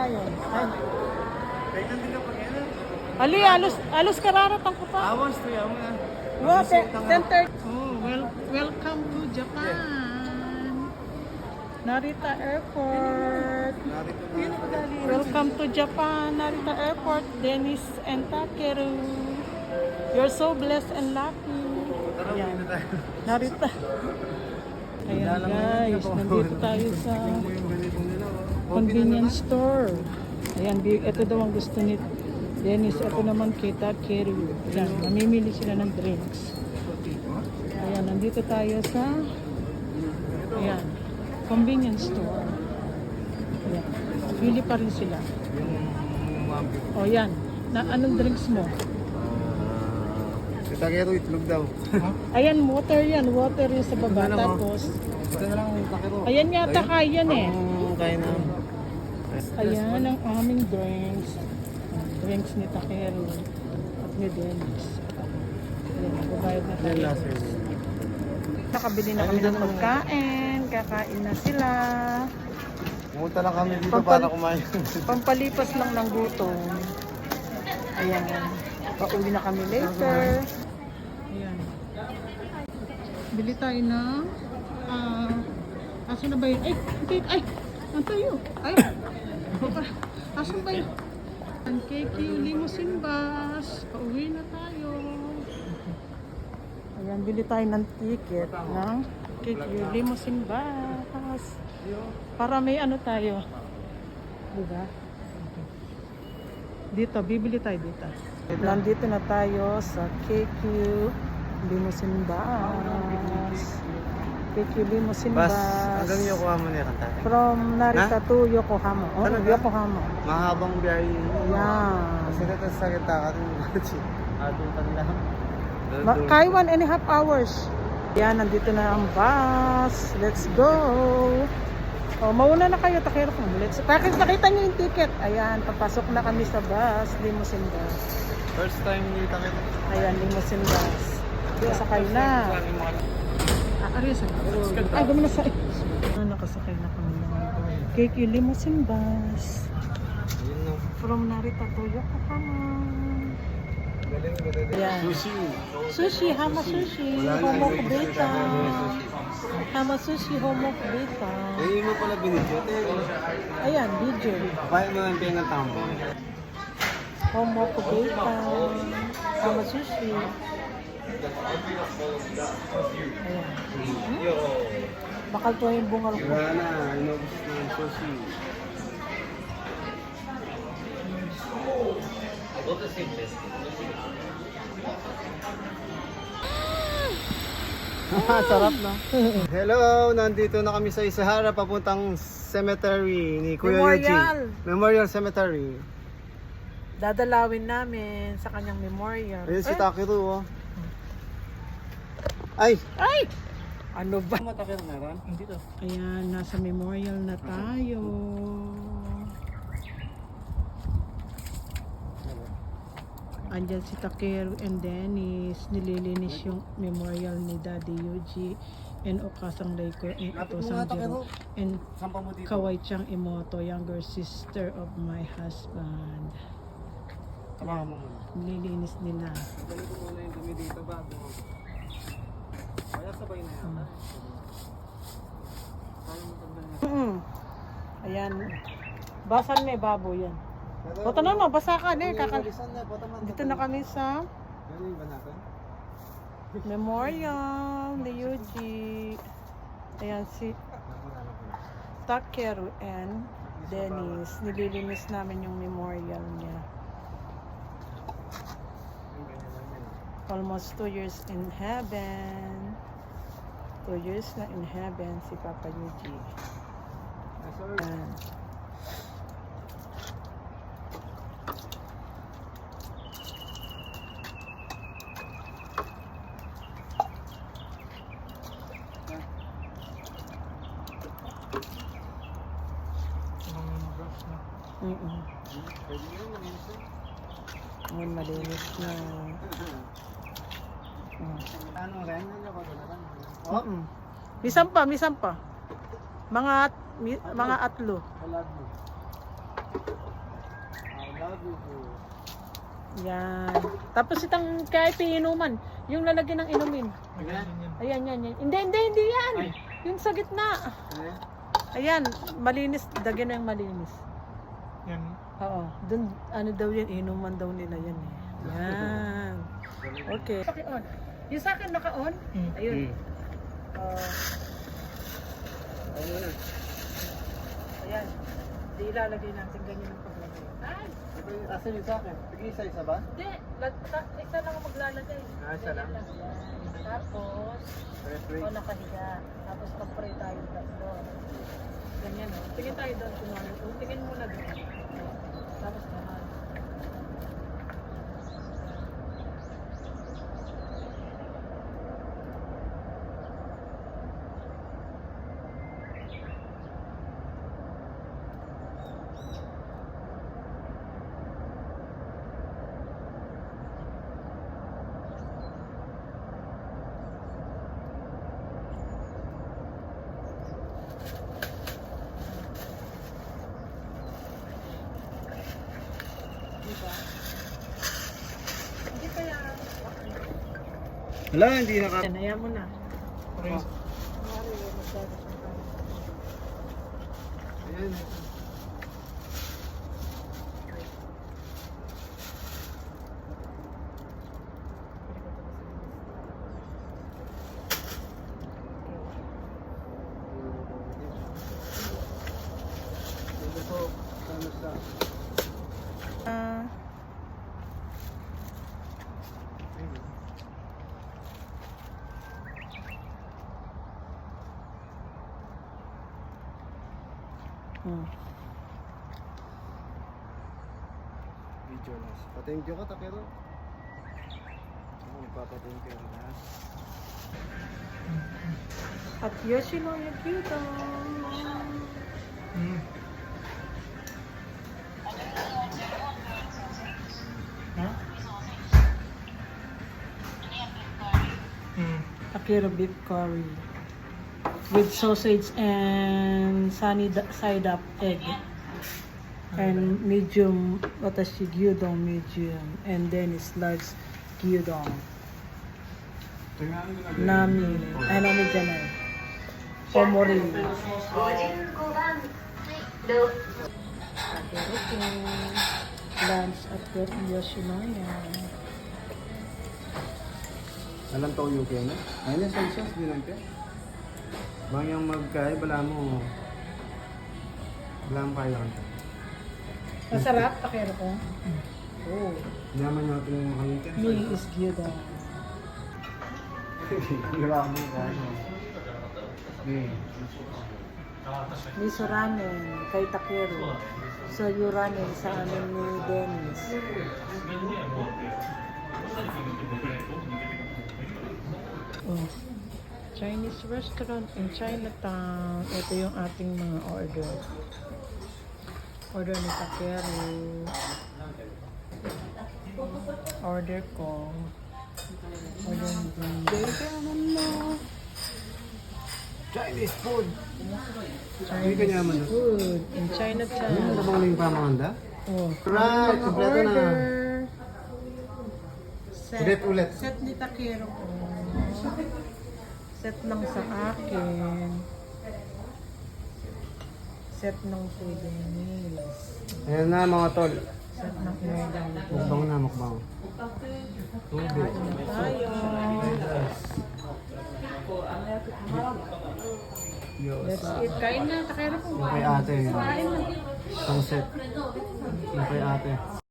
yun? Ay. Kailan din ka pag yan? Ali, alos kararatang ko pa. Awas to yan nga. Wow, center. Oh, welcome to Japan. Narita Airport. Welcome to Japan, Narita Airport. Dennis and Takeru. You're so blessed and lucky. Ayan. Narita. Ayan guys, nandito tayo sa convenience store. Ayan, ito daw ang gusto ni Dennis. Ito naman kita Takeru. Ayan, mamimili sila ng drinks. Ayan, nandito tayo sa ayan, convenience store. Ayan, pili pa rin sila. O yan, anong drinks mo? Si Takero itlog daw. Ayan, water yan sa baba. Tapos, Ito na lang Takero. ayan yata kaya eh. Kaya na. Ayan ang aming drinks. Drinks ni Takeru at ni Dennis. Ayan, nagbabayad na tayo. Nakabili na kami ng pagkain. Kakain na sila. Pumunta lang kami dito para kumain. Pampalipas lang ng gutom. Ayan. Pauwi na kami later. Ayan. Bili tayo ng aso na ba yun? Ay! Ay! Ang tayo! Ay! Aso ba yun? Ang KQ Limousine Bus. Pauwi na tayo. Ayan, bili tayo ng ticket ng KQ Limousine Bus. Para may ano tayo. Diba? Dito, bibili tayo dito. Nandito na tayo sa KQ Limousine Bus. KQ Limousine Bus. Hanggang Yokohama na yan. From Narita to Yokohama. Oh, Yokohama. Mahabang biyahe. Yan. Kasi natin sa kita ka rin. Adun ka nila. Kaya 1.5 hours. Yan, nandito na ang bus. Let's go. Oh, mauna na kayo, Takeru. Nakita niyo yung ticket. Ayan, papasok na kami sa bus. Limousine bus. First time ni Takero. Ayan, limousine bus. Sakay na. Arias ay, gumi na sa... Nakasakay na kami ng KQ Limousine Bus. From Narita to Yokohama. Ayan. Sushi. Sushi, Hama Sushi. Homokubita. Hama Sushi, Homokubita. Eh, mo pala binidyo. Ayan, video. Kaya mo lang ng tambo. Homokubita. Hama Sushi. Ayan. Bakal to yung bungal ko. Wala na, inubos na yung sushi. Sarap na. Hello, nandito na kami sa Isahara papuntang cemetery ni Kuya Yuji. Memorial Cemetery. Dadalawin namin sa kanyang memorial. Ayun si Takeru, oh. Ay! Ay! Ano ba? Takeru meron? Hindi to. Ayan, nasa memorial na tayo. Andyan si Takeru and Dennis. Nililinis yung memorial ni Daddy Yuji and Okasang Reiko and Atosang Jiro and Kawai Chang Imoto, younger sister of my husband. Tama mo muna. Nililinis nila. Dali ko muna yung dumi dito bago. Kaya sabay na yan. Ayan. Basan may babo yan. Bota na mo, basa ka na. Dito na kami sa memorial ni Yuji. Ayan si Takeru and Dennis. Nililinis namin yung memorial niya. Almost 2 years in heaven. 2 years na in heaven si Papa Yuji. Ayan. Ngayon malinis na. Ano rin? Misan pa. Mga atlo. I love you po. Yan. Tapos itang kahit inuman, yung lalagyan ng inumin. Ayan, yan. Hindi yan. Ay. Yung sa gitna. Ayan, malinis. Dagyan na yung malinis. Yan. Oo. Dun, ano daw yan, inuman daw nila yan eh. Yan. Okay. Paki-on. Yung sa akin naka-on? Ayun. Ayan. Di ilalagay natin ganyan ang paglagay. Ay! Asan yung sa akin? Sige, isa-isa ba? Hindi. Isa lang ang maglalagay. Isa lang? Yan. Tapos, o nakahiga. Tapos pag-pray tayo tatlo. Ganyan o. Tingin tayo doon kumano. Tingin muna doon. Tapos naman. Diba? Hindi kaya. Wala, hindi naka... Yan, ayaw mo na. Oh. Ayan. Ito po, ano sa... Video na. Pa-thank you ka, Takero. Magpapa-thank you na. At Yoshinoya Gyudon. Takero beef curry with sausage and sunny side up egg and medium watashi gyudon medium and then it's large gyudon nami nami janai omori lunch at Yoshinoya. Alam to yung kaya na? Ayun, sauce din lang kaya. Bang yung magkaya, bala mo kaya ka. Masarap, takero ko. Oh, Yaman natin yung makanita. me is gyudon. Hira mo kaya. Miso ramen kay Takero. Soyu ramen sa amin ni Dennis. Oh, Chinese restaurant in Chinatown. Ito yung ating mga order. Order ni Takero. Order ko. Order ni Dennis. Chinese food! Chinese food in Ano Chinatown. yung bang yung pamahanda? Oh, Right, kompleto na. order. Set. Ulit. Set ni Takero ko. Set lang sa akin. Set ng pudding meals. Ayan na mga tol. Set ng inorder. Mukbang na, mukbang. Tubig. Kain na tayo. Let's eat. Kain na, Takero ko. Yung kay ate. Kain na. Isang set. Yung kay ate.